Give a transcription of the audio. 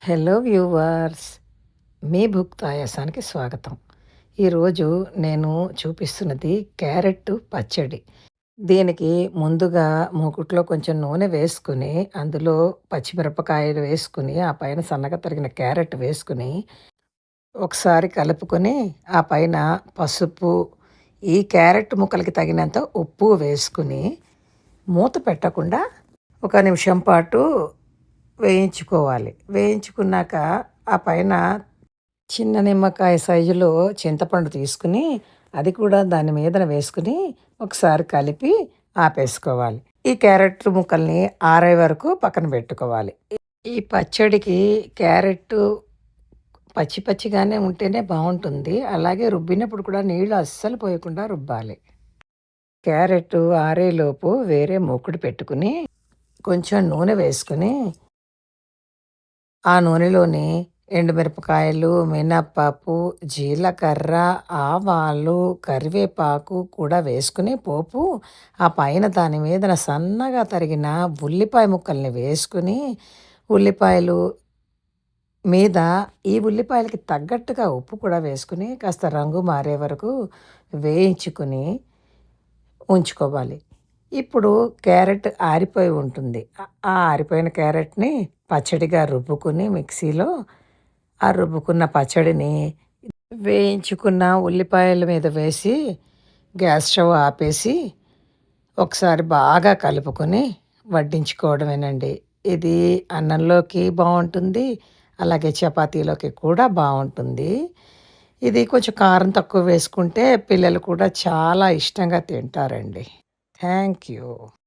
Hello viewers, మీ భుక్తాయాసానికి స్వాగతం. ఈరోజు నేను చూపిస్తున్నది క్యారెట్ పచ్చడి. దీనికి ముందుగా మూకుట్లో కొంచెం నూనె వేసుకుని, అందులో పచ్చిమిరపకాయలు వేసుకుని, ఆ పైన సన్నగా తరిగిన క్యారెట్ వేసుకుని, ఒకసారి కలుపుకొని, ఆ పైన పసుపు, ఈ క్యారెట్ ముక్కలకి తగినంత ఉప్పు వేసుకుని, మూత పెట్టకుండా ఒక నిమిషం పాటు వేయించుకోవాలి. వేయించుకున్నాక ఆ పైన చిన్న నిమ్మకాయ సైజులో చింతపండు తీసుకుని, అది కూడా దాని మీదన వేసుకుని ఒకసారి కలిపి ఆపేసుకోవాలి. ఈ క్యారెట్ ముక్కల్ని ఆరే వరకు పక్కన పెట్టుకోవాలి. ఈ పచ్చడికి క్యారెట్ పచ్చి పచ్చిగానే ఉంటేనే బాగుంటుంది. అలాగే రుబ్బినప్పుడు కూడా నీళ్ళు అస్సలు పోయకుండా రుబ్బాలి. క్యారెట్ ఆరేలోపు వేరే మూకుడు పెట్టుకుని కొంచెం నూనె వేసుకుని, ఆ నూనెలోని ఎండుమిరపకాయలు, మినప్పప్పు, జీలకర్ర, ఆవాలు, కరివేపాకు కూడా వేసుకుని పోపు, ఆ పైన దాని మీదన సన్నగా తరిగిన ఉల్లిపాయ ముక్కల్ని వేసుకుని, ఉల్లిపాయలు మీద ఈ ఉల్లిపాయలకి తగ్గట్టుగా ఉప్పు కూడా వేసుకుని కాస్త రంగు మారే వరకు వేయించుకుని ఉంచుకోవాలి. ఇప్పుడు క్యారెట్ ఆరిపోయి ఉంటుంది. ఆ ఆరిపోయిన క్యారెట్‌ని పచ్చడిగా రుబ్బుకుని మిక్సీలో, ఆ రుబ్బుకున్న పచ్చడిని వేయించుకున్న ఉల్లిపాయల మీద వేసి గ్యాస్ స్టవ్ ఆపేసి ఒకసారి బాగా కలుపుకొని వడ్డించుకోవడమేనండి. ఇది అన్నంలోకి బావుంటుంది. అలాగే చపాతీలోకి కూడా బావుంటుంది. ఇది కొంచెం కారం తక్కువ వేసుకుంటే పిల్లలు కూడా చాలా ఇష్టంగా తింటారండి. Thank you.